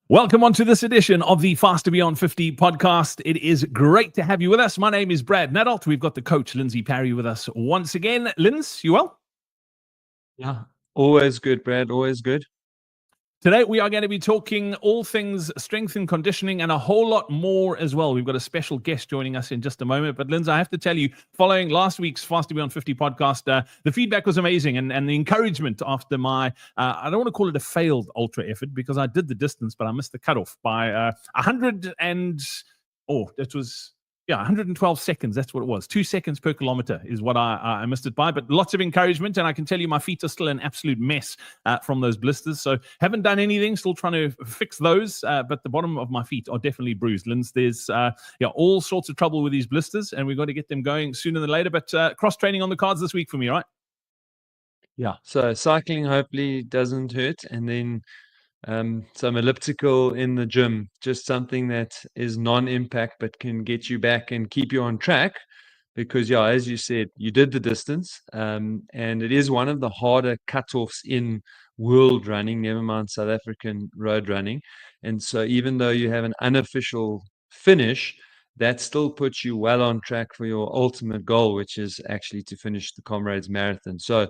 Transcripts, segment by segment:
Welcome on to this edition of the Faster Beyond 50 podcast. It is great to have you with us. My name is Brad Nadalt. We've got the coach, Lindsey Parry, with us once again. Linz, you well? Yeah, always good, Brad. Always good. Today, we are going to be talking all things strength and conditioning and a whole lot more as well. We've got a special guest joining us in just a moment. But, Linz, I have to tell you, following last week's Faster Beyond 50 podcast, the feedback was amazing. And the encouragement after my, I don't want to call it a failed ultra effort because I did the distance, but I missed the cutoff by 112 seconds. That's what it was. 2 seconds per kilometer is what I missed it by. But lots of encouragement. And I can tell you my feet are still an absolute mess from those blisters. So haven't done anything. Still trying to fix those. But the bottom of my feet are definitely bruised. Linz, there's all sorts of trouble with these blisters. And we've got to get them going sooner than later. But cross-training on the cards this week for me, right? Yeah. So cycling hopefully doesn't hurt. And then some elliptical in the gym, just something that is non-impact but can get you back and keep you on track. Because, yeah, as you said, you did the distance, and it is one of the harder cutoffs in world running, never mind South African road running. And so even though you have an unofficial finish, that still puts you well on track for your ultimate goal, which is actually to finish the Comrades Marathon. So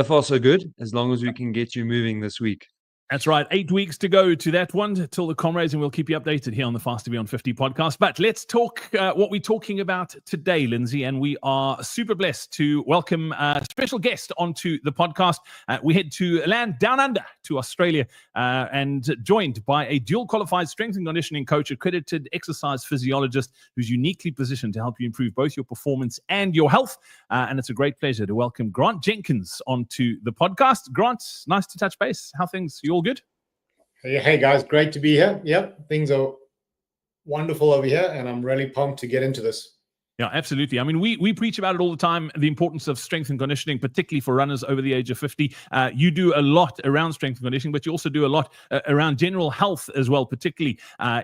far, so good, as long as we can get you moving this week. That's right. 8 weeks to go to that one, till the Comrades, and we'll keep you updated here on the Faster Beyond 50 podcast. But let's talk what we're talking about today, Lindsey, and we are super blessed to welcome a special guest onto the podcast. We head to land down under to Australia and joined by a dual qualified strength and conditioning coach, accredited exercise physiologist who's uniquely positioned to help you improve both your performance and your health. And it's a great pleasure to welcome Grant Jenkins onto the podcast. Grant, nice to touch base. How things? You all good? Hey guys, great to be here. Yep, things are wonderful over here, and I'm really pumped to get into this. Yeah, absolutely. I mean, we preach about it all the time, the importance of strength and conditioning, particularly for runners over the age of 50. You do a lot around strength and conditioning, but you also do a lot around general health as well, particularly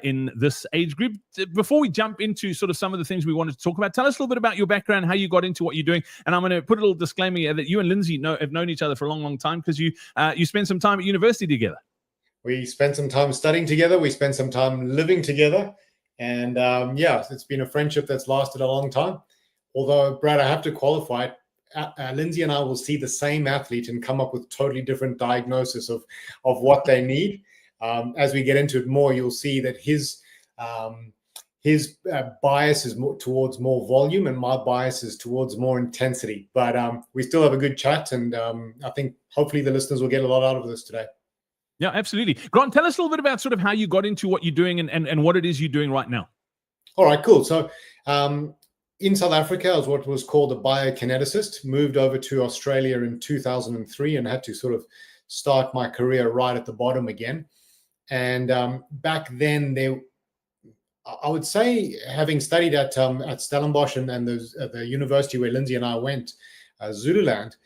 in this age group. Before we jump into sort of some of the things we wanted to talk about, tell us a little bit about your background, how you got into what you're doing. And I'm going to put a little disclaimer here that you and Lindsey have known each other for a long, long time because you spent some time at university together. We spent some time studying together. We spent some time living together. And it's been a friendship that's lasted a long time. Although, Brad, I have to qualify it. Lindsey and I will see the same athlete and come up with totally different diagnosis of what they need. As we get into it more, you'll see that his bias is more towards more volume, and my bias is towards more intensity. But we still have a good chat, and I think hopefully the listeners will get a lot out of this today. Yeah, absolutely. Grant, tell us a little bit about sort of how you got into what you're doing and what it is you're doing right now. All right, cool. So in South Africa, I was what was called a biokineticist, moved over to Australia in 2003 and had to sort of start my career right at the bottom again. And back then, I would say, having studied at Stellenbosch and the university where Lindsey and I went, Zululand,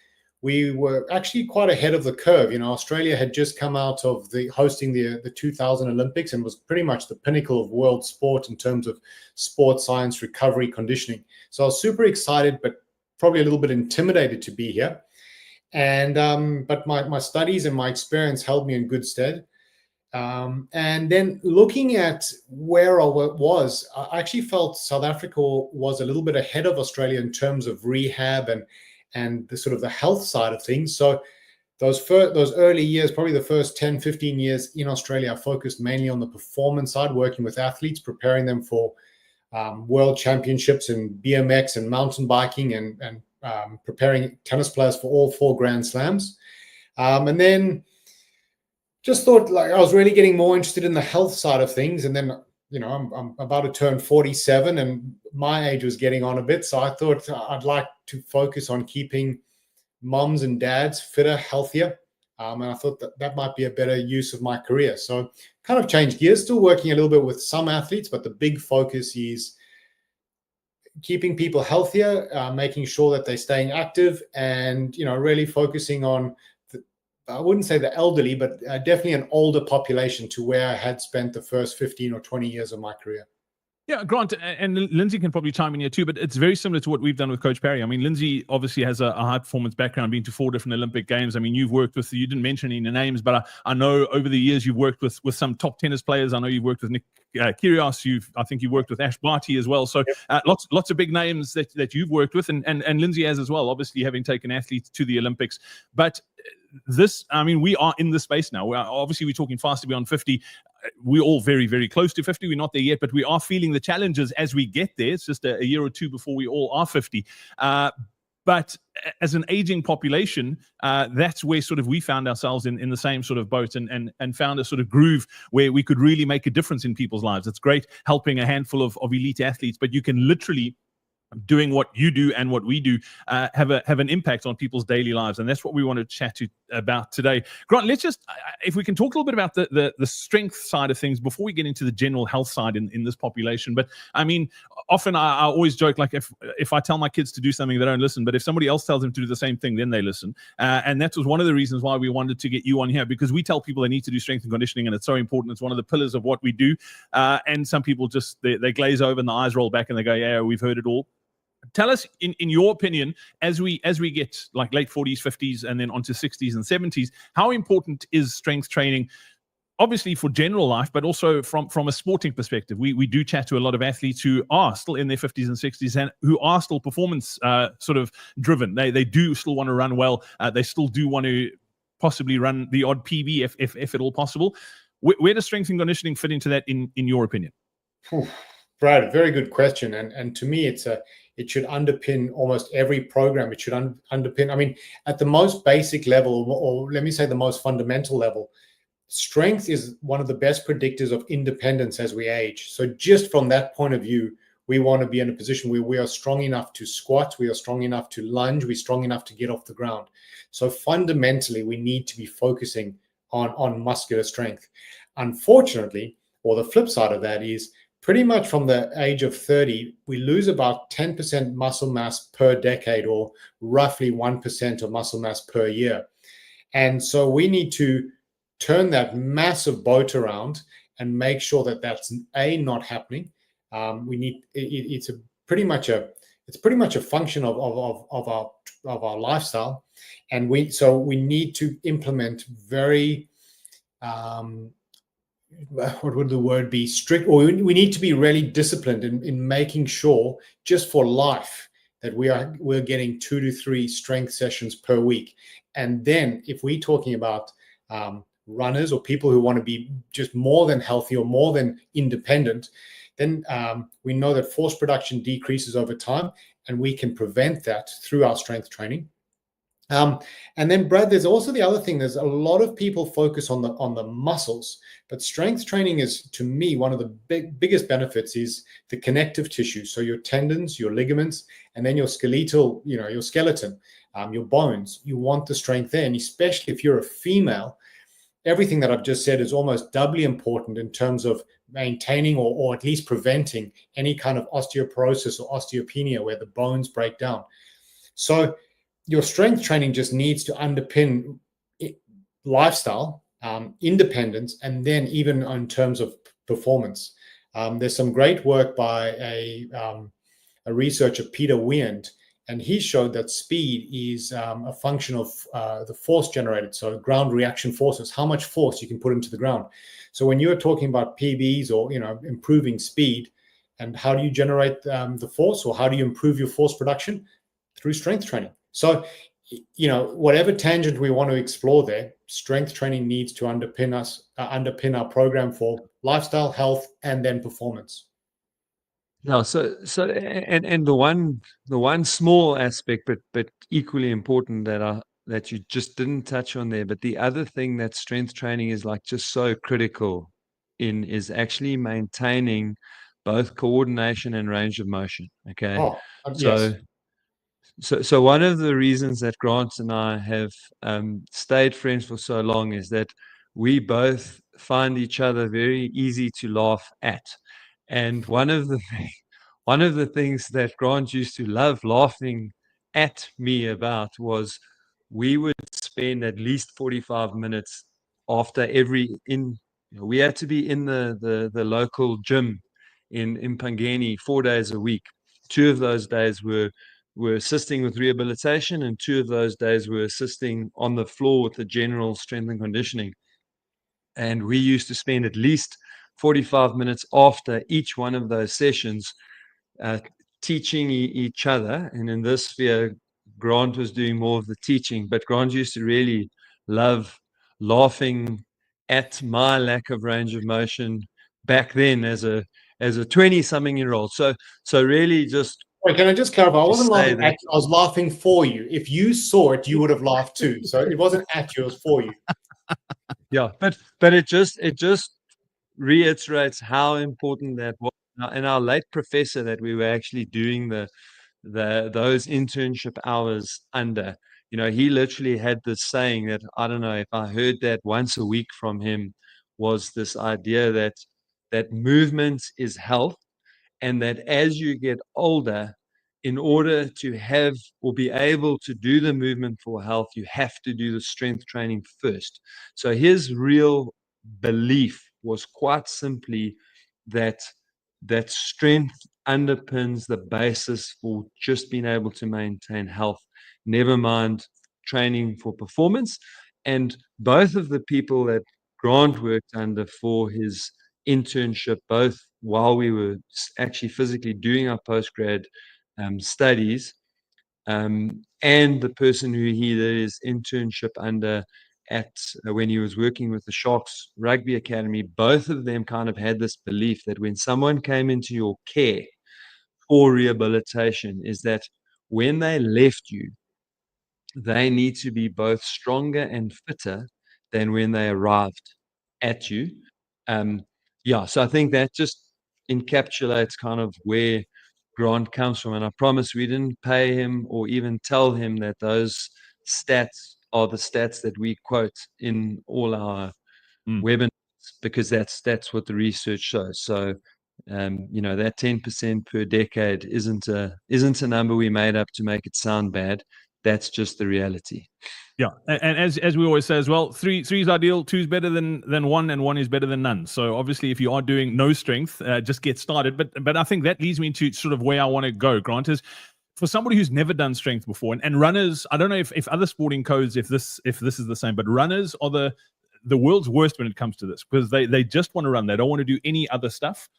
we were actually quite ahead of the curve. You know, Australia had just come out of hosting the 2000 Olympics and was pretty much the pinnacle of world sport in terms of sport science, recovery, conditioning. So I was super excited, but probably a little bit intimidated to be here. And but my studies and my experience held me in good stead. And then looking at where I was, I actually felt South Africa was a little bit ahead of Australia in terms of rehab and the sort of the health side of things. So those early years, probably the first 10, 15 years in Australia, I focused mainly on the performance side, working with athletes, preparing them for world championships in BMX and mountain biking and preparing tennis players for all 4 Grand Slams. And then just thought like I was really getting more interested in the health side of things. And then, you know, I'm about to turn 47 and my age was getting on a bit. So I thought I'd like to focus on keeping moms and dads fitter, healthier. And I thought that might be a better use of my career. So kind of changed gears, still working a little bit with some athletes, but the big focus is keeping people healthier, making sure that they're staying active and, you know, really focusing on I wouldn't say the elderly, but definitely an older population to where I had spent the first 15 or 20 years of my career. Yeah, Grant, and Lindsey can probably chime in here too, but it's very similar to what we've done with Coach Parry. I mean, Lindsey obviously has a high performance background, been to 4 different Olympic Games. I mean, you've worked with, you didn't mention any names, but I know over the years you've worked with some top tennis players. I know you've worked with Nick Kyrgios. I think you've worked with Ash Barty as well. So lots of big names that you've worked with, and Lindsey has as well, obviously having taken athletes to the Olympics. But this, I mean, we are in the space now. Obviously, we're talking fast to be on 50. We're all very, very close to 50. We're not there yet, but we are feeling the challenges as we get there. It's just a year or two before we all are 50. But as an aging population, that's where sort of we found ourselves in the same sort of boat and found a sort of groove where we could really make a difference in people's lives. It's great helping a handful of elite athletes, but you can literally, doing what you do and what we do, have an impact on people's daily lives, and that's what we want to chat about today. Grant, let's just, if we can talk a little bit about the strength side of things before we get into the general health side in this population. But I mean, often I always joke, like if I tell my kids to do something, they don't listen, but if somebody else tells them to do the same thing, then they listen. And that was one of the reasons why we wanted to get you on here, because we tell people they need to do strength and conditioning, and it's so important. It's one of the pillars of what we do. And some people just they glaze over and the eyes roll back and they go, yeah, we've heard it all. Tell us, in your opinion, as we get like late 40s, 50s, and then onto 60s and 70s, how important is strength training, obviously for general life, but also from a sporting perspective? We do chat to a lot of athletes who are still in their 50s and 60s and who are still performance sort of driven. They do still want to run well. They still do want to possibly run the odd PB if at all possible. Where does strength and conditioning fit into that, in your opinion? Brad, a very good question. And to me, it should underpin almost every program. It should underpin, I mean, at the most basic level, or let me say the most fundamental level, strength is one of the best predictors of independence as we age. So just from that point of view, we want to be in a position where we are strong enough to squat, we are strong enough to lunge, we're strong enough to get off the ground. So fundamentally, we need to be focusing on muscular strength. Unfortunately, or the flip side of that is, pretty much from the age of 30, we lose about 10% muscle mass per decade, or roughly 1% of muscle mass per year. And so we need to turn that massive boat around and make sure that that's not happening. It's pretty much a function of our lifestyle, and we need to implement very what would the word be, strict, or we need to be really disciplined in making sure, just for life, that we're getting 2 to 3 strength sessions per week. And then if we're talking about runners or people who want to be just more than healthy or more than independent, then we know that force production decreases over time, and we can prevent that through our strength training. And then, Brad, there's also the other thing. There's a lot of people focus on the muscles, but strength training is, to me, one of the biggest benefits is the connective tissue. So your tendons, your ligaments, and then your skeletal, your skeleton, your bones. You want the strength there, and especially if you're a female, everything that I've just said is almost doubly important in terms of maintaining or at least preventing any kind of osteoporosis or osteopenia where the bones break down. So your strength training just needs to underpin lifestyle, independence, and then even in terms of performance. There's some great work by a researcher, Peter Wiend, and he showed that speed is a function of the force generated, so ground reaction forces, how much force you can put into the ground. So when you're talking about PBs or improving speed, and how do you generate the force, or how do you improve your force production? Through strength training. So, whatever tangent we want to explore there, strength training needs to underpin our program for lifestyle, health, and then performance. No, and the one small aspect, but equally important that you just didn't touch on there. But the other thing that strength training is like just so critical in is actually maintaining both coordination and range of motion. Okay. Oh, yes. So one of the reasons that Grant and I have stayed friends for so long is that we both find each other very easy to laugh at. And one of the things that Grant used to love laughing at me about was we would spend at least 45 minutes after we had to be in the local gym in Mpangeni 4 days a week. 2 of those days were assisting with rehabilitation, and 2 of those days were assisting on the floor with the general strength and conditioning. And we used to spend at least 45 minutes after each one of those sessions teaching each other. And in this sphere, Grant was doing more of the teaching, but Grant used to really love laughing at my lack of range of motion back then as a 20-something-year-old. So really just. Wait, can I just clarify? I wasn't laughing that. at you. I was laughing for you. If you saw it, you would have laughed too. So it wasn't at you, it was for you. Yeah, but it just reiterates how important that was. And our late professor that we were actually doing those internship hours under, he literally had this saying that, I don't know if I heard that once a week from him, was this idea that movement is health, and that as you get older, in order to have or be able to do the movement for health, you have to do the strength training first. So his real belief was quite simply that strength underpins the basis for just being able to maintain health, never mind training for performance. And both of the people that Grant worked under for his internship, both while we were actually physically doing our postgrad studies, and the person who he did his internship under at when he was working with the Sharks Rugby Academy, both of them kind of had this belief that when someone came into your care for rehabilitation, is that when they left you, they need to be both stronger and fitter than when they arrived at you. So I think that just encapsulates kind of where Grant comes from. And I promise we didn't pay him or even tell him that those stats are the stats that we quote in all our webinars, because that's what the research shows. So that 10% per decade isn't a number we made up to make it sound bad. That's just the reality. Yeah, and as we always say as well, three is ideal, 2 is better than 1, and 1 is better than none. So obviously, if you are doing no strength, just get started. But I think that leads me into sort of where I want to go, Grant, is for somebody who's never done strength before, and runners. I don't know if other sporting codes, if this is the same, but runners are the world's worst when it comes to this, because they just want to run. They don't want to do any other stuff.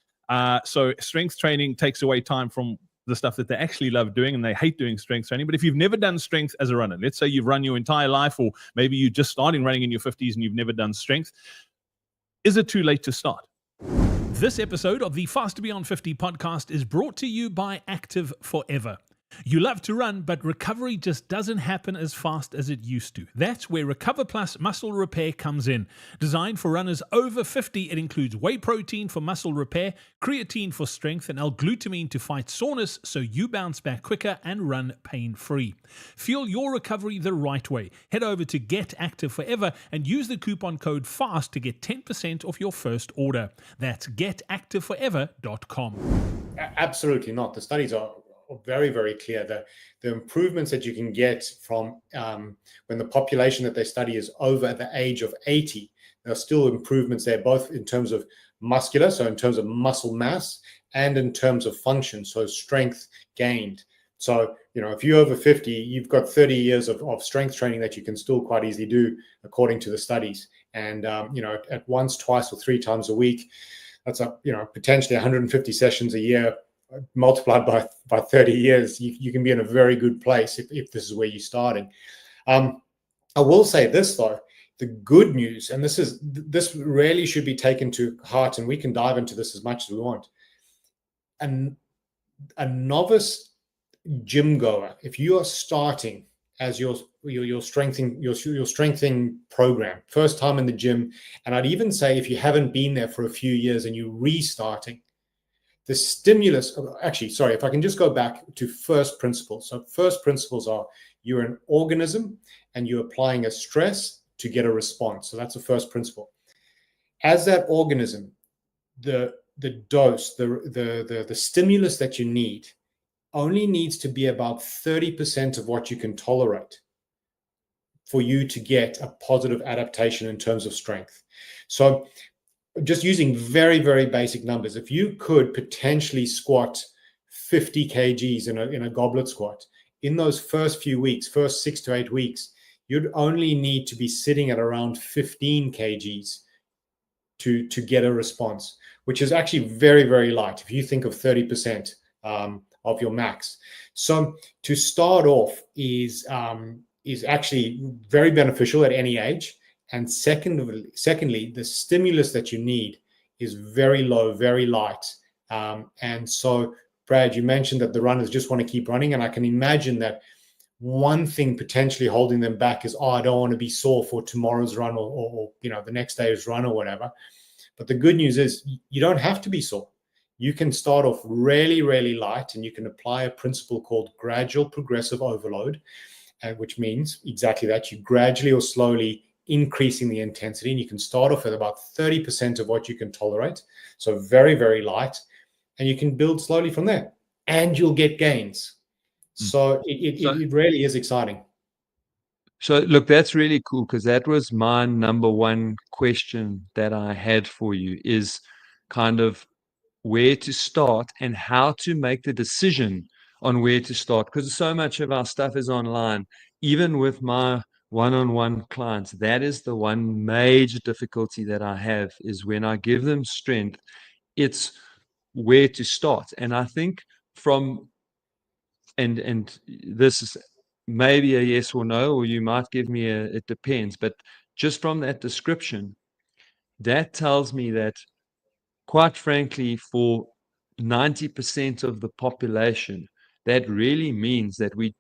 So strength training takes away time from the stuff that they actually love doing, and they hate doing strength training. But if you've never done strength as a runner, let's say you've run your entire life, or maybe you're just starting running in your 50s and you've never done strength, is it too late to start? This episode of the Faster Beyond 50 podcast is brought to you by Active Forever. You love to run, but recovery just doesn't happen as fast as it used to. That's where Recover Plus Muscle Repair comes in. Designed for runners over 50, it includes whey protein for muscle repair, creatine for strength, and L-glutamine to fight soreness so you bounce back quicker and run pain-free. Fuel your recovery the right way. Head over to Get Active Forever and use the coupon code FAST to get 10% off your first order. That's getactiveforever.com. Absolutely not. The studies are very, very clear that the improvements that you can get from when the population that they study is over the age of 80, there are still improvements there, both in terms of muscular, so in terms of muscle mass, and in terms of function, so strength gained. So, if you're over 50, you've got 30 years of strength training that you can still quite easily do according to the studies. And, at once, twice, or 3 times a week, that's potentially 150 sessions a year. Multiplied by 30 years, you can be in a very good place if this is where you're starting. I will say this though, the good news, and this really should be taken to heart, and we can dive into this as much as we want. And a novice gym goer, if you are starting as your strengthening program, first time in the gym, and I'd even say if you haven't been there for a few years and you're restarting, the stimulus, if I can just go back to first principles. So first principles are you're an organism and you're applying a stress to get a response. So that's the first principle. As that organism, the dose, the stimulus that you need only needs to be about 30% of what you can tolerate for you to get a positive adaptation in terms of strength. So just using very, very basic numbers, if you could potentially squat 50 kgs in a goblet squat, in those first few weeks, first 6 to 8 weeks, you'd only need to be sitting at around 15 kgs to get a response, which is actually very, very light if you think of 30% of your max. So to start off is actually very beneficial at any age. And secondly, the stimulus that you need is very low, very light. And so, Brad, you mentioned that the runners just want to keep running. And I can imagine that one thing potentially holding them back is, I don't want to be sore for tomorrow's run or the next day's run or whatever. But the good news is you don't have to be sore. You can start off really, really light, and you can apply a principle called gradual progressive overload, which means exactly that. You gradually or slowly increasing the intensity, and you can start off at about 30% of what you can tolerate. So very, very light, and you can build slowly from there, and you'll get gains. So it really is exciting. So look, that's really cool, because that was my number one question that I had for you, is kind of where to start and how to make the decision on where to start, because so much of our stuff is online. Even with my one-on-one clients, that is the one major difficulty that I have, is when I give them strength, it's where to start. And I think and this is maybe a yes or no, or you might give me it depends, but just from that description, that tells me that, quite frankly, for 90% of the population, that really means that we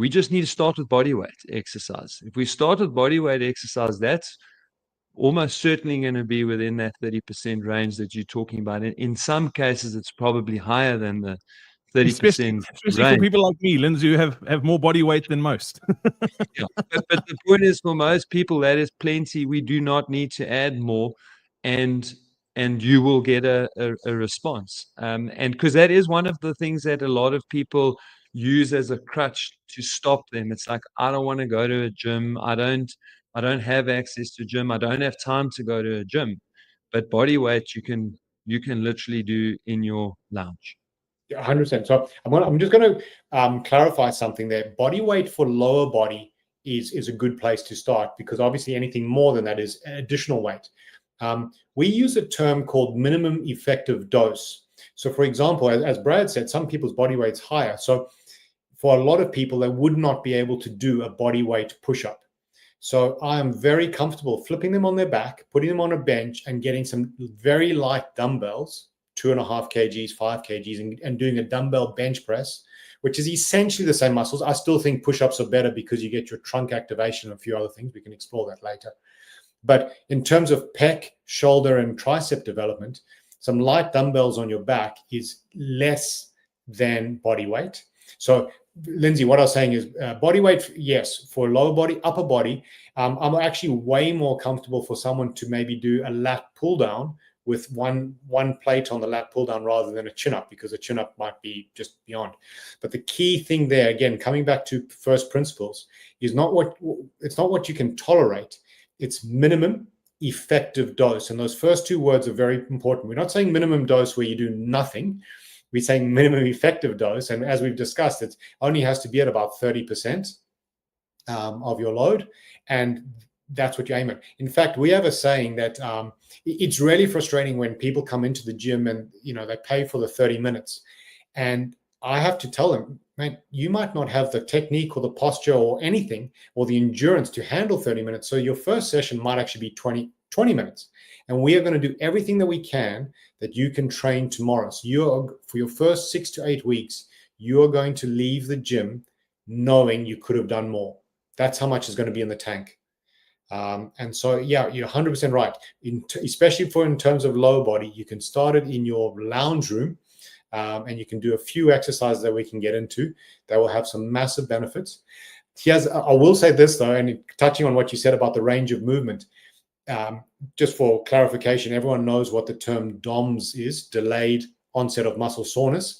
just need to start with body weight exercise. If we start with body weight exercise, that's almost certainly going to be within that 30% range that you're talking about. In some cases, it's probably higher than the 30% especially for people like me, Lindsey, who have more body weight than most. Yeah. But the point is, for most people, that is plenty. We do not need to add more, and you will get a response. And because that is one of the things that a lot of people use as a crutch to stop them. It's like, I don't want to go to a gym. I don't have access to gym. I don't have time to go to a gym. But body weight, you can literally do in your lounge. 100%. So I'm just going to clarify something there. Body weight for lower body is a good place to start, because obviously anything more than that is additional weight. We use a term called minimum effective dose. So for example, as Brad said, some people's body weight's higher. So for a lot of people, they would not be able to do a body weight push-up. So I am very comfortable flipping them on their back, putting them on a bench, and getting some very light dumbbells, 2.5 kgs, 5 kgs, and doing a dumbbell bench press, which is essentially the same muscles. I still think push-ups are better because you get your trunk activation and a few other things. We can explore that later. But in terms of pec, shoulder, and tricep development, some light dumbbells on your back is less than body weight. So Lindsey, what I was saying is body weight, yes, for lower body, upper body. I'm actually way more comfortable for someone to maybe do a lat pull down with one plate on the lat pull down rather than a chin up, because a chin up might be just beyond. But the key thing there, again, coming back to first principles, is not what you can tolerate. It's minimum effective dose. And those first two words are very important. We're not saying minimum dose where you do nothing. We're saying minimum effective dose. And as we've discussed, it only has to be at about 30% of your load. And that's what you aim at. In fact, we have a saying that it's really frustrating when people come into the gym and, they pay for the 30 minutes. And I have to tell them, man, you might not have the technique or the posture or anything or the endurance to handle 30 minutes. So your first session might actually be 20 minutes. And we are going to do everything that we can that you can train tomorrow. So for your first 6 to 8 weeks, you are going to leave the gym knowing you could have done more. That's how much is going to be in the tank. And so, yeah, you're 100% right. Especially in terms of lower body, you can start it in your lounge room, and you can do a few exercises that we can get into that will have some massive benefits. I will say this though, and touching on what you said about the range of movement, just for clarification, everyone knows what the term DOMS is, delayed onset of muscle soreness.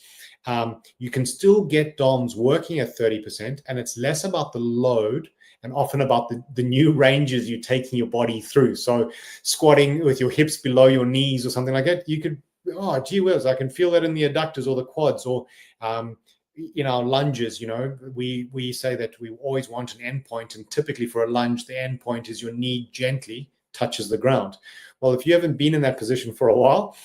You can still get DOMS working at 30%, and it's less about the load and often about the new ranges you're taking your body through. So squatting with your hips below your knees or something like that, you could, oh, gee whiz, I can feel that in the adductors or the quads, or in our lunges, we say that we always want an end point, and typically for a lunge, the end point is your knee gently touches the ground. Well, if you haven't been in that position for a while,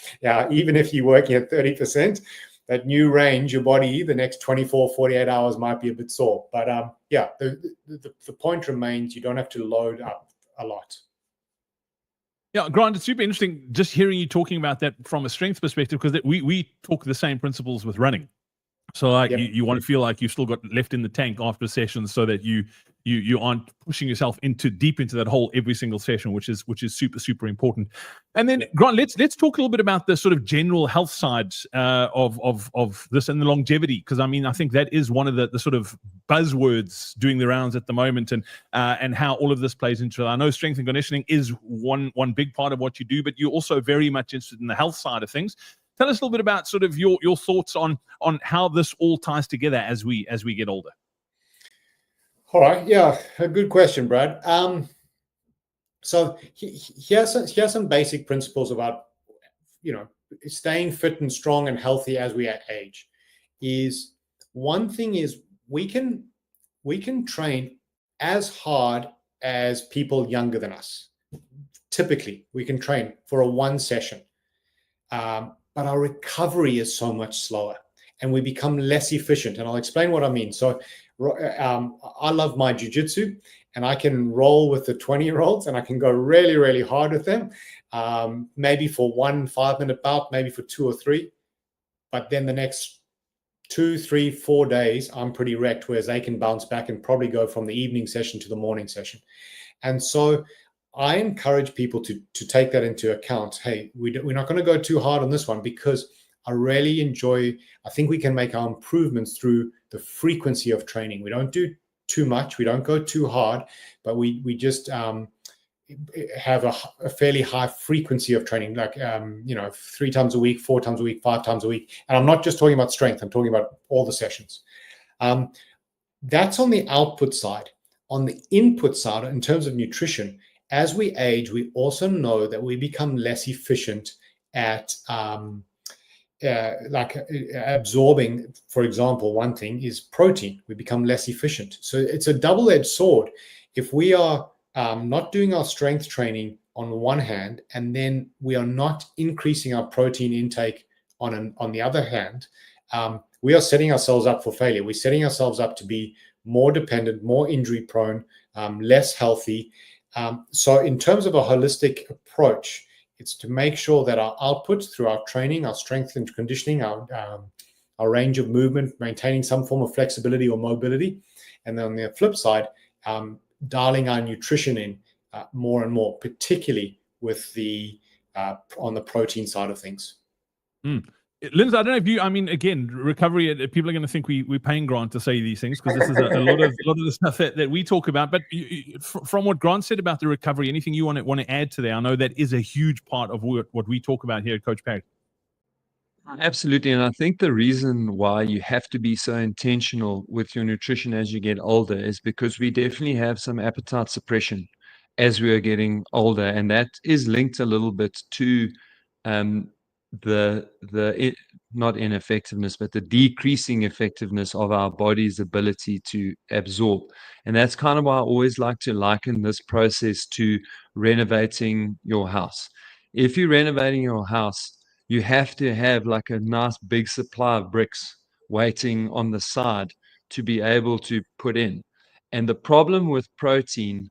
even if you're working at 30%, that new range, your body, the next 24, 48 hours might be a bit sore. But the point remains, you don't have to load up a lot. Yeah, Grant, it's super interesting just hearing you talking about that from a strength perspective, because we talk the same principles with running. So like you want to feel like you've still got left in the tank after sessions, so that you aren't pushing yourself deep into that hole every single session, which is super, super important. And then Grant, let's talk a little bit about the sort of general health side of this and the longevity, because I mean, I think that is one of the sort of buzzwords doing the rounds at the moment, and how all of this plays into it. I know strength and conditioning is one big part of what you do, but you're also very much interested in the health side of things. Tell us a little bit about sort of your thoughts on how this all ties together as we get older. All right, yeah, a good question, Brad. So here's some basic principles about staying fit and strong and healthy as we age. Is one thing is we can train as hard as people younger than us. Typically, we can train for a one session. But our recovery is so much slower and we become less efficient. And I'll explain what I mean. So I love my jiu-jitsu, and I can roll with the 20-year-olds and I can go really, really hard with them, maybe for 1 5-minute bout, maybe for 2 or 3. But then the next 2, 3, 4 days, I'm pretty wrecked, whereas they can bounce back and probably go from the evening session to the morning session. And so I encourage people to take that into account. Hey, we're not going to go too hard on this one, because I really I think we can make our improvements through the frequency of training. We don't do too much. We don't go too hard, but we just have a fairly high frequency of training, like 3 times a week, 4 times a week, 5 times a week. And I'm not just talking about strength. I'm talking about all the sessions. That's on the output side. On the input side, in terms of nutrition, as we age, we also know that we become less efficient at absorbing. For example, one thing is protein. We become less efficient. So it's a double-edged sword. If we are not doing our strength training on one hand, and then we are not increasing our protein intake on the other hand, we are setting ourselves up for failure. We're setting ourselves up to be more dependent, more injury prone, less healthy. So in terms of a holistic approach, it's to make sure that our output through our training, our strength and conditioning, our range of movement, maintaining some form of flexibility or mobility. And then on the flip side, dialing our nutrition in more and more, particularly with on the protein side of things. Lindsey, I don't know if again, recovery, people are going to think we're paying Grant to say these things, because this is a lot of the stuff that we talk about. But from what Grant said about the recovery, anything you want to add to there? I know that is a huge part of what we talk about here at Coach Parry. Absolutely. And I think the reason why you have to be so intentional with your nutrition as you get older is because we definitely have some appetite suppression as we are getting older. And that is linked a little bit to not ineffectiveness, but the decreasing effectiveness of our body's ability to absorb. And that's kind of why I always like to liken this process to renovating your house. If you're renovating your house, you have to have like a nice big supply of bricks waiting on the side to be able to put in. And the problem with protein,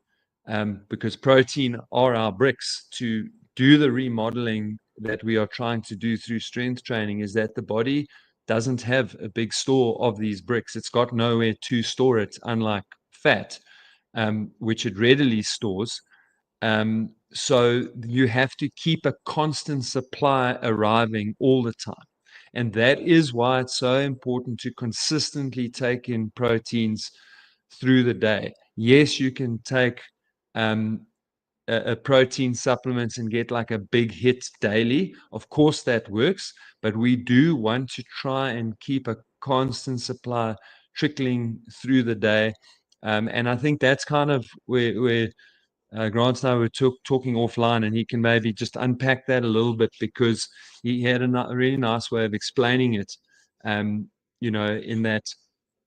because protein are our bricks to do the remodeling that we are trying to do through strength training, is that the body doesn't have a big store of these bricks. It's got nowhere to store it, unlike fat, which it readily stores. So you have to keep a constant supply arriving all the time. And that is why it's so important to consistently take in proteins through the day. Yes, you can take a protein supplement and get like a big hit daily. Of course, that works, but we do want to try and keep a constant supply trickling through the day. And I think that's kind of where Grant and I were talking offline, and he can maybe just unpack that a little bit, because he had a really nice way of explaining it. In that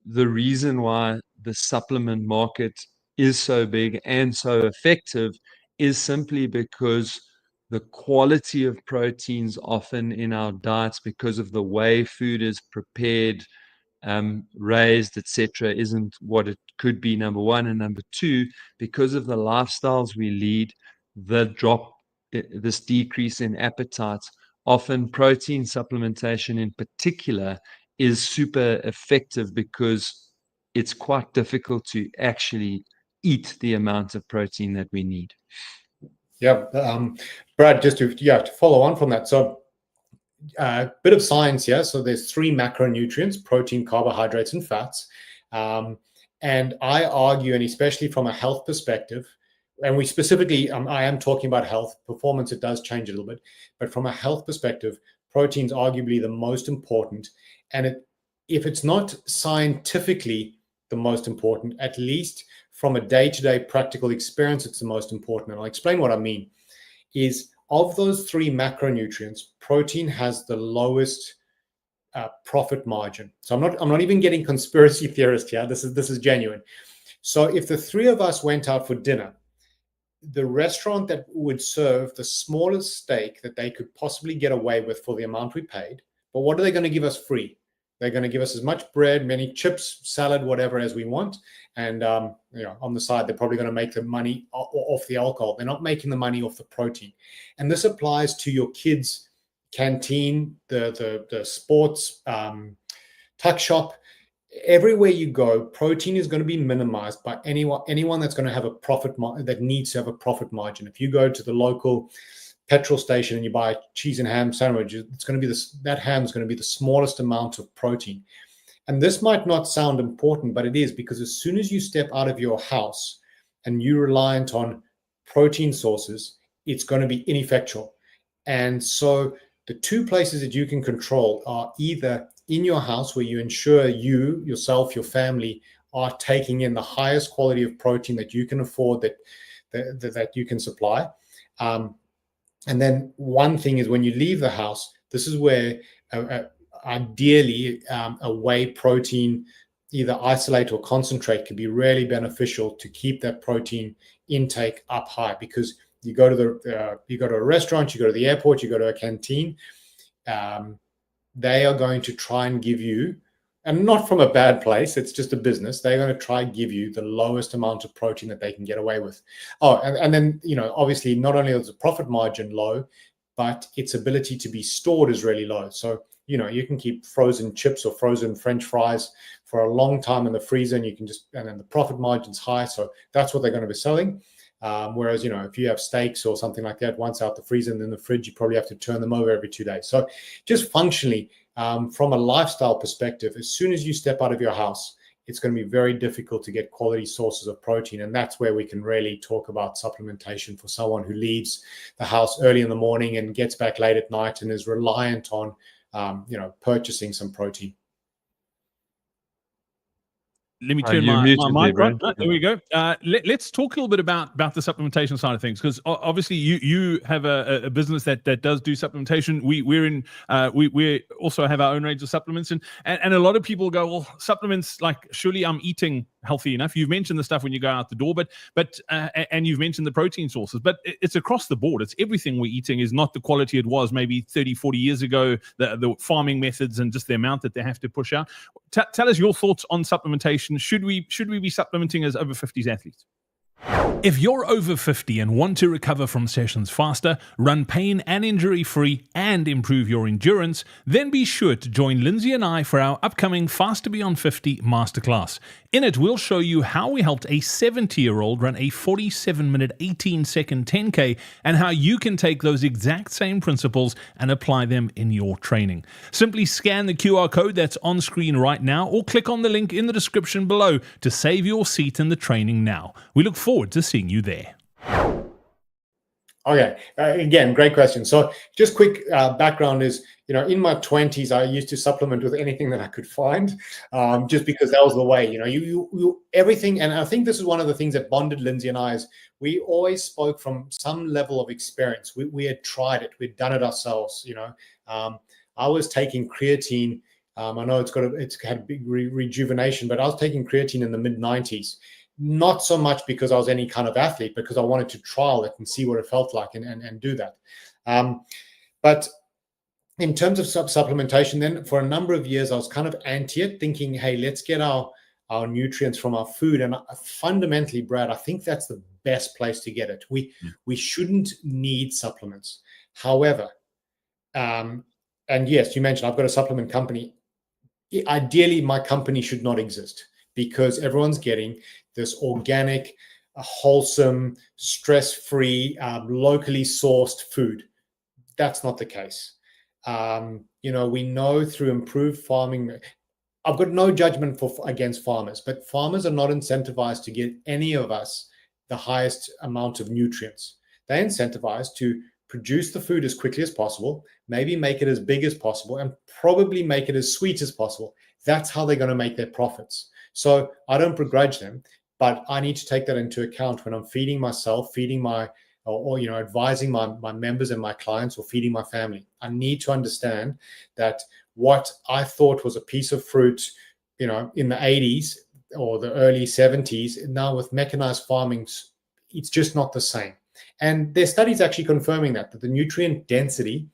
the reason why the supplement market is so big and so effective is simply because the quality of proteins often in our diets, because of the way food is prepared, raised, etc., isn't what it could be, number one. And number two, because of the lifestyles we lead, this decrease in appetite, often protein supplementation in particular is super effective, because it's quite difficult to actually eat the amount of protein that we need. Yeah, Brad, just to follow on from that. So bit of science here. So there's 3 macronutrients: protein, carbohydrates, and fats. And I argue, and especially from a health perspective, and we specifically, I am talking about health performance, it does change a little bit, but from a health perspective, protein's arguably the most important. And if it's not scientifically the most important, at least from a day-to-day practical experience, it's the most important. And I'll explain what I mean. Is of those 3 macronutrients, protein has the lowest profit margin. So I'm not even getting conspiracy theorist here. This is genuine. So if the 3 of us went out for dinner, the restaurant that would serve the smallest steak that they could possibly get away with for the amount we paid, but what are they going to give us free? They're going to give us as much bread, many chips, salad, whatever as we want. And on the side, they're probably going to make the money off the alcohol. They're not making the money off the protein. And this applies to your kids' canteen, the sports tuck shop. Everywhere you go, protein is going to be minimized by anyone that's going to have a profit that needs to have a profit margin. If you go to the local petrol station and you buy a cheese and ham sandwich, it's going to be that ham is going to be the smallest amount of protein. And this might not sound important, but it is, because as soon as you step out of your house and you're reliant on protein sources, it's going to be ineffectual. And so the 2 places that you can control are either in your house, where you ensure you, yourself, your family are taking in the highest quality of protein that you can afford, that you can supply. And then one thing is, when you leave the house, this is where ideally a whey protein, either isolate or concentrate, can be really beneficial to keep that protein intake up high. Because you go to a restaurant, you go to the airport, you go to a canteen, they are going to try and give you, and not from a bad place, it's just a business, they're going to try and give you the lowest amount of protein that they can get away with. And then, obviously, not only is the profit margin low, but its ability to be stored is really low. So, you can keep frozen chips or frozen French fries for a long time in the freezer, and and then the profit margin's high. So that's what they're going to be selling. Whereas, if you have steaks or something like that, once out the freezer and in the fridge, you probably have to turn them over every 2 days. So just functionally, from a lifestyle perspective, as soon as you step out of your house, it's going to be very difficult to get quality sources of protein. And that's where we can really talk about supplementation for someone who leaves the house early in the morning and gets back late at night and is reliant on, purchasing some protein. Let me turn my mic on. There we go. Let's talk a little bit about the supplementation side of things, because obviously you have a business that does do supplementation. We also have our own range of supplements, and a lot of people go, well, supplements, like, surely I'm eating healthy enough. You've mentioned the stuff when you go out the door, but and you've mentioned the protein sources, but it's across the board. It's everything we're eating is not the quality it was maybe 30, 40 years ago, the farming methods and just the amount that they have to push out. Tell us your thoughts on supplementation. Should we be supplementing as over 50s athletes? If you're over 50 and want to recover from sessions faster, run pain and injury-free, and improve your endurance, then be sure to join Lindsey and I for our upcoming Faster Beyond 50 Masterclass. In it, we'll show you how we helped a 70-year-old run a 47-minute, 18-second 10K, and how you can take those exact same principles and apply them in your training. Simply scan the QR code that's on screen right now, or click on the link in the description below to save your seat in the training now. We look forward to seeing you there. Okay, again, great question. So just quick background is, in my 20s, I used to supplement with anything that I could find, just because that was the way, you everything. And I think this is one of the things that bonded Lindsey and I is we always spoke from some level of experience. We had tried it. We'd done it ourselves, I was taking creatine. I know it's had a big rejuvenation, but I was taking creatine in the mid-90s. Not so much because I was any kind of athlete, because I wanted to trial it and see what it felt like and do that. But in terms of supplementation, then for a number of years, I was kind of anti it, thinking, hey, let's get our nutrients from our food. And fundamentally, Brad, I think that's the best place to get it. We shouldn't need supplements. However, and yes, you mentioned I've got a supplement company. Ideally, my company should not exist, because everyone's getting this organic, wholesome, stress-free, locally sourced food. That's not the case. We know through improved farming. I've got no judgment against farmers, but farmers are not incentivized to get any of us the highest amount of nutrients. They're incentivized to produce the food as quickly as possible, maybe make it as big as possible, and probably make it as sweet as possible. That's how they're going to make their profits. So I don't begrudge them, but I need to take that into account when I'm feeding myself, feeding my, or advising my members and my clients, or feeding my family. I need to understand that what I thought was a piece of fruit, in the 80s or the early 70s, now with mechanized farming, it's just not the same. And there's studies actually confirming that the nutrient density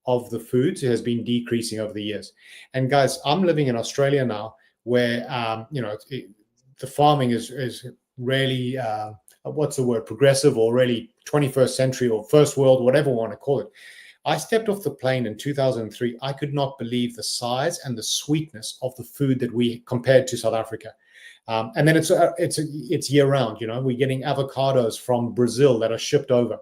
of the foods has been decreasing over the years. And guys, I'm living in Australia now, where the farming is really what's the word, progressive, or really 21st century, or first world, whatever we want to call it. I stepped off the plane in 2003. I could not believe the size and the sweetness of the food that we compared to South Africa. And then it's year round. We're getting avocados from Brazil that are shipped over.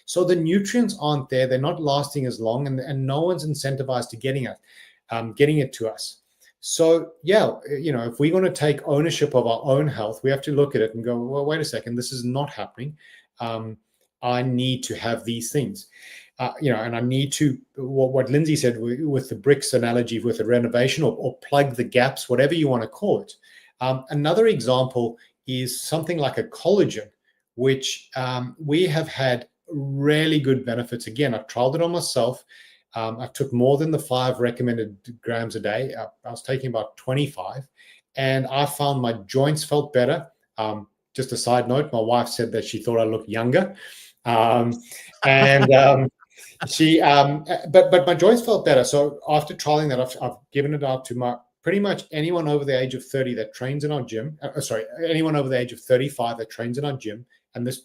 So the nutrients aren't there. They're not lasting as long, and no one's incentivized to getting it to us. So yeah, if we're going to take ownership of our own health, we have to look at it and go, well, wait a second, this is not happening. I need to have these things. And I need to, what Lindsey said with the bricks analogy, with the renovation, or plug the gaps, whatever you want to call it. Another example is something like a collagen, which we have had really good benefits. Again, I've trialed it on myself. I took more than the 5 recommended grams a day. I was taking about 25, and I found my joints felt better. Just a side note, my wife said that she thought I looked younger. But my joints felt better. So after trialing that, I've given it out to pretty much anyone over the age of 30 that trains in our gym. Anyone over the age of 35 that trains in our gym. And this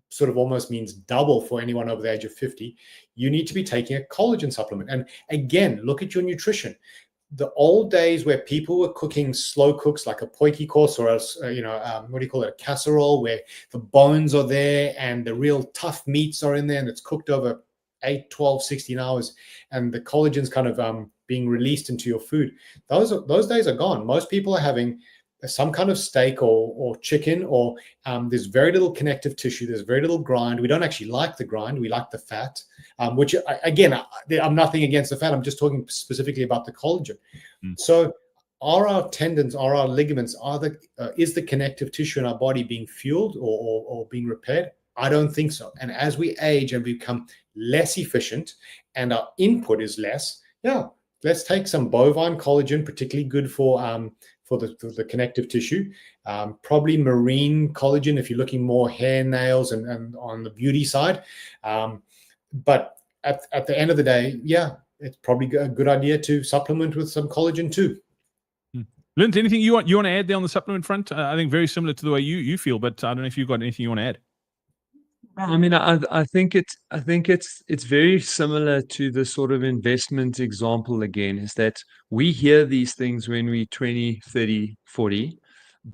sort of almost means double for anyone over the age of 50. You need to be taking a collagen supplement. And again, look at your nutrition. The old days where people were cooking slow cooks, like a potjie course, or a casserole, where the bones are there and the real tough meats are in there, and it's cooked over 8, 12, 16 hours, and the collagen's kind of being released into your food. Those days are gone. Most people are having some kind of steak or chicken, or there's very little connective tissue. There's very little grind. We don't actually like the grind. We like the fat, which, again, I'm nothing against the fat. I'm just talking specifically about the collagen. So are our tendons, are our ligaments, is the connective tissue in our body being fueled or being repaired? I don't think so. And as we age and become less efficient and our input is less, let's take some bovine collagen, particularly good for the connective tissue, probably marine collagen if you're looking more hair, nails, and on the beauty side. But at the end of the day, it's probably a good idea to supplement with some collagen too. Lindsey, anything you want to add there on the supplement front? I think very similar to the way you feel, but I don't know if you've got anything you want to add. I mean, I think it's very similar to the sort of investment example again, is that we hear these things when we're 20, 30, 40,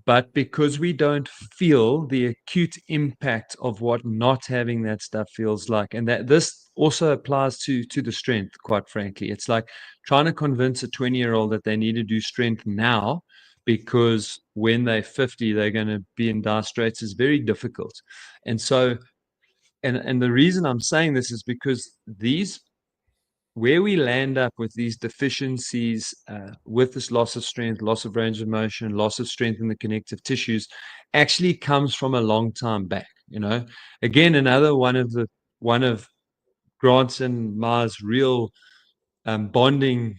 but because we don't feel the acute impact of what not having that stuff feels like. And that this also applies to the strength, quite frankly. It's like trying to convince a 20-year-old that they need to do strength now, because when they're 50, they're going to be in dire straits, is very difficult. And so And the reason I'm saying this is because where we land up with these deficiencies, with this loss of strength, loss of range of motion, loss of strength in the connective tissues, actually comes from a long time back. Again, another one of Grant's and Ma's real bonding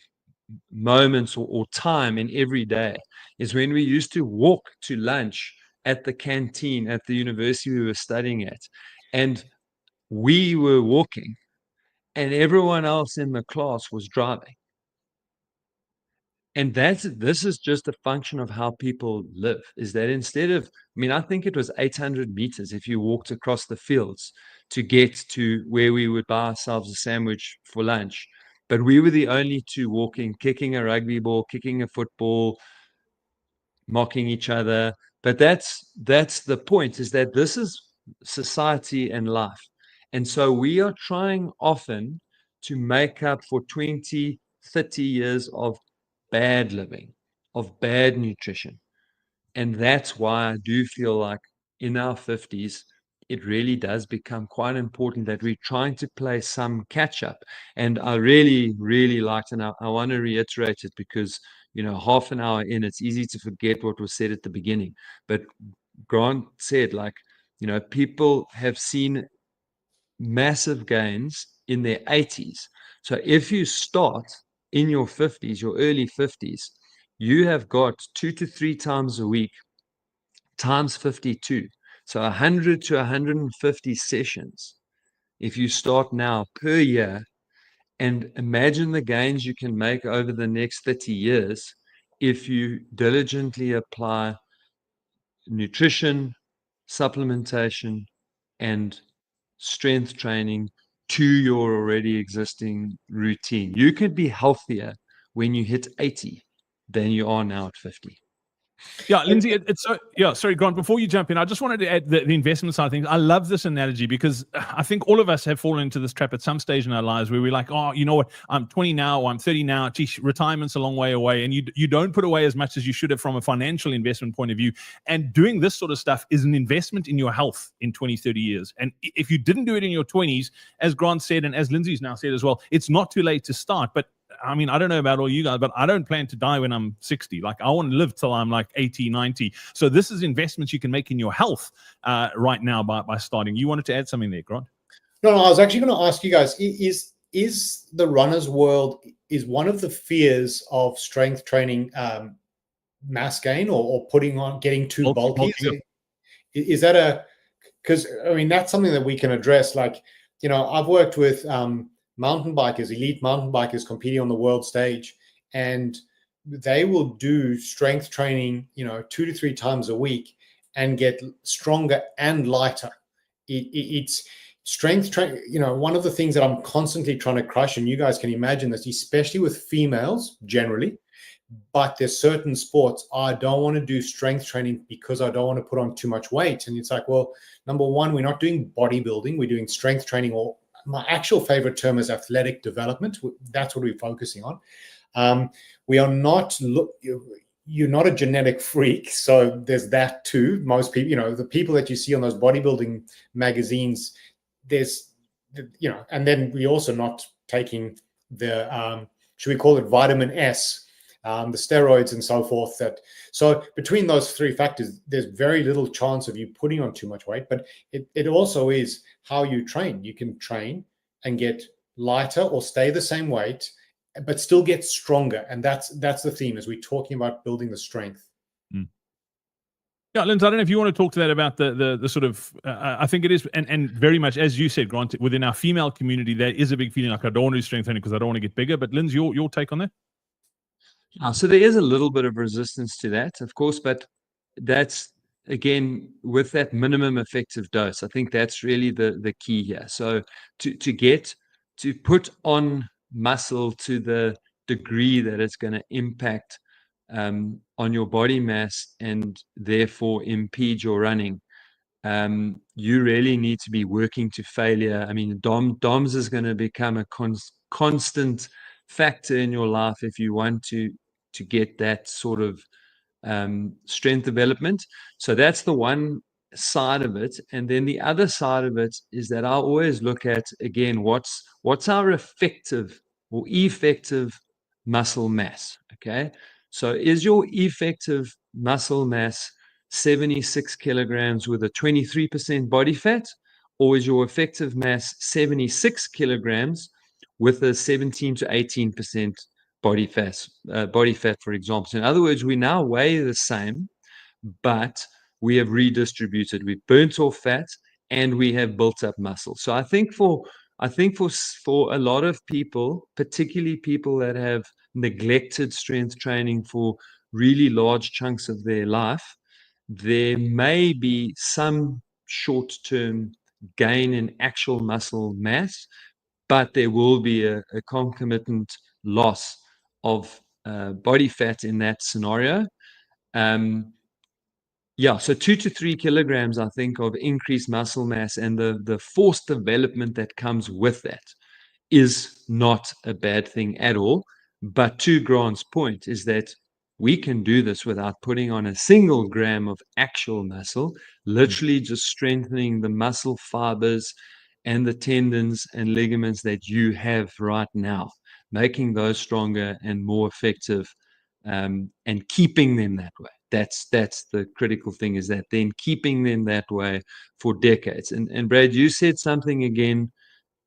moments or time in every day is when we used to walk to lunch at the canteen at the university we were studying at, and we were walking and everyone else in the class was driving. And this is just a function of how people live, is that instead of, I think it was 800 meters if you walked across the fields to get to where we would buy ourselves a sandwich for lunch. But we were the only two walking, kicking a rugby ball, kicking a football, mocking each other. But that's the point, is that this is society and life. And so we are trying often to make up for 20, 30 years of bad living, of bad nutrition. And that's why I do feel like in our 50s, it really does become quite important that we're trying to play some catch up. And I really, really liked, and I want to reiterate it because, half an hour in, it's easy to forget what was said at the beginning. But Grant said, people have seen massive gains in their 80s. So if you start in your 50s, your early 50s, you have got 2 to 3 times a week times 52. So 100 to 150 sessions if you start now per year, and imagine the gains you can make over the next 30 years if you diligently apply nutrition, supplementation, and strength training to your already existing routine. You could be healthier when you hit 80 than you are now at 50. Yeah, Lindsey, it's so, yeah, sorry, Grant, before you jump in, I just wanted to add the investment side of things. I love this analogy because I think all of us have fallen into this trap at some stage in our lives where we're like, oh, you know what, I'm 20 now, or I'm 30 now, geez, retirement's a long way away, and you don't put away as much as you should have from a financial investment point of view. And doing this sort of stuff is an investment in your health in 20, 30 years. And if you didn't do it in your 20s, as Grant said, and as Lindsey's now said as well, it's not too late to start. But I don't know about all you guys, but I don't plan to die when I'm 60. Like, I want to live till I'm like 80, 90. So this is investments you can make in your health right now by starting. You wanted to add something there, Grant? No, I was actually going to ask you guys, is the runner's world, is one of the fears of strength training mass gain or getting too bulky? Is that because that's something that we can address. Like, I've worked with mountain bikers, elite mountain bikers competing on the world stage, and they will do strength training, 2 to 3 times a week and get stronger and lighter. It's strength training. One of the things that I'm constantly trying to crush, and you guys can imagine this, especially with females generally, but there's certain sports, I don't want to do strength training because I don't want to put on too much weight. And it's like, well, number one, we're not doing bodybuilding, we're doing strength training, or my actual favorite term is athletic development. That's what we're focusing on. We are not, you're not a genetic freak. So there's that too. Most people, the people that you see on those bodybuilding magazines, there's, and then we also not taking the, should we call it vitamin S, the steroids and so forth. So between those 3 factors, there's very little chance of you putting on too much weight, but it also is how you train. You can train and get lighter or stay the same weight, but still get stronger. And that's the theme, as we're talking about building the strength. Yeah, Lindsey, I don't know if you want to talk to that about the sort of, I think it is, and very much, as you said, Grant, within our female community, there is a big feeling like I don't want to do strength training because I don't want to get bigger. But Lindsey, your take on that? So there is a little bit of resistance to that, of course, but that's, again, with that minimum effective dose. I think that's really the key here. So to put on muscle to the degree that it's going to impact on your body mass and therefore impede your running, you really need to be working to failure. DOMS is going to become a constant factor in your life if you want to get that sort of strength development. So that's the one side of it. And then the other side of it is that I always look at, again, what's our effective or effective muscle mass. Okay. So is your effective muscle mass 76 kilograms with a 23% body fat, or is your effective mass 76 kilograms with a 17 to 18% body fat, for example? So in other words, we now weigh the same, but we have redistributed. We've burnt off fat and we have built up muscle. So I think for a lot of people, particularly people that have neglected strength training for really large chunks of their life, there may be some short-term gain in actual muscle mass, but there will be a concomitant loss of body fat in that scenario. Yeah, so 2 to 3 kilograms, I think, of increased muscle mass and the forced development that comes with that is not a bad thing at all. But to Grant's point is that we can do this without putting on a single gram of actual muscle, literally just strengthening the muscle fibers and the tendons and ligaments that you have right now, making those stronger and more effective, and keeping them that way. That's the critical thing, is that then keeping them that way for decades. And Brad, you said something again,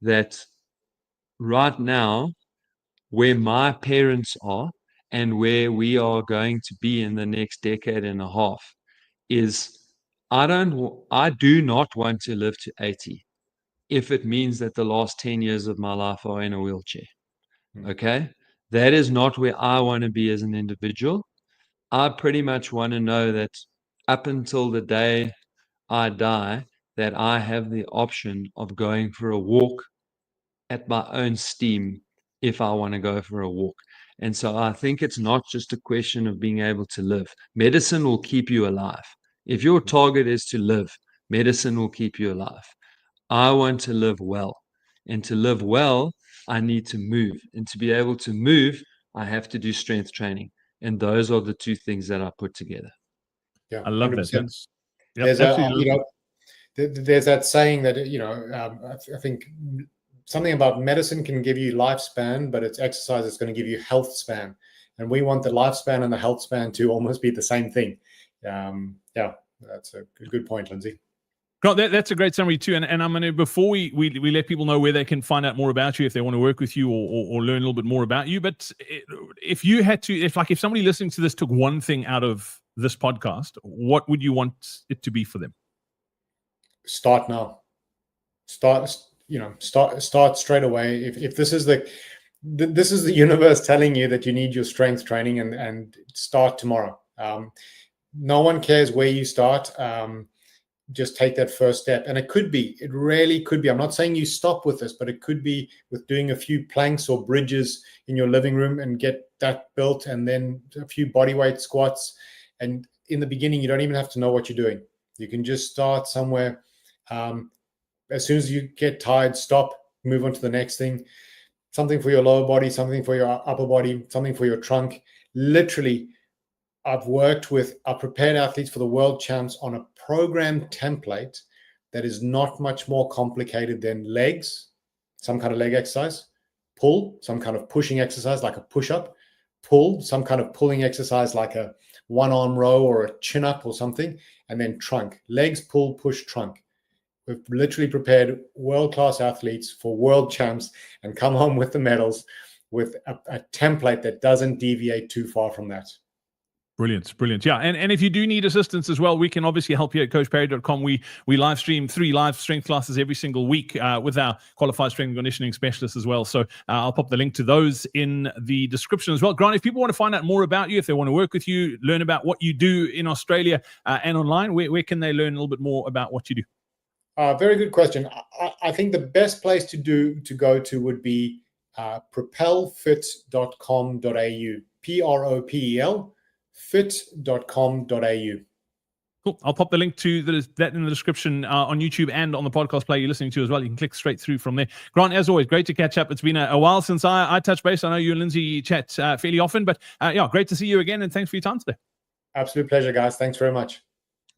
that right now, where my parents are and where we are going to be in the next decade and a half, is I do not want to live to 80 if it means that the last 10 years of my life are in a wheelchair. Okay? That is not where I want to be as an individual. I pretty much want to know that up until the day I die, that I have the option of going for a walk at my own steam if I want to go for a walk. And so I think it's not just a question of being able to live. Medicine will keep you alive. If your target is to live, medicine will keep you alive. I want to live well. And to live well, I need to move. And to be able to move, I have to do strength training. And those are the two things that I put together. Yeah, I love 100%. That. There's that saying that, I think something about medicine can give you lifespan, but it's exercise that's going to give you health span. And we want the lifespan and the health span to almost be the same thing. Yeah, that's a good point, Lindsey. Grant, that's a great summary too. And I'm going to, before we let people know where they can find out more about you, if they want to work with you or learn a little bit more about you. But if you had to, if somebody listening to this took one thing out of this podcast, what would you want it to be for them? Start now. Start straight away. If this is the universe telling you that you need your strength training, and start tomorrow. No one cares where you start. Just take that first step. And it really could be, I'm not saying you stop with this, but it could be with doing a few planks or bridges in your living room and get that built, and then a few bodyweight squats. And in the beginning, you don't even have to know what you're doing. You can just start somewhere. As soon as you get tired, stop, move on to the next thing. Something for your lower body, something for your upper body, something for your trunk. Literally, I've prepared athletes for the world champs on a program template that is not much more complicated than legs, some kind of leg exercise, pull, some kind of pushing exercise like a push-up, pull, some kind of pulling exercise like a one-arm row or a chin-up or something, and then trunk. Legs, pull, push, trunk. We've literally prepared world-class athletes for world champs and come home with the medals with a template that doesn't deviate too far from that. Brilliant. Yeah. And if you do need assistance as well, we can obviously help you at coachparry.com. We live stream 3 live strength classes every single week with our qualified strength and conditioning specialists as well. So I'll pop the link to those in the description as well. Grant, if people want to find out more about you, if they want to work with you, learn about what you do in Australia and online, where can they learn a little bit more about what you do? Very good question. I think the best place to go to would be propelfit.com.au. PROPEL fit.com.au. Cool. I'll pop the link to that in the description on YouTube and on the podcast player you're listening to as well. You can click straight through from there. Grant, as always, great to catch up. It's been a while since I touched base. I know you and Lindsey chat fairly often, but great to see you again, and thanks for your time today. Absolute pleasure, guys. Thanks very much.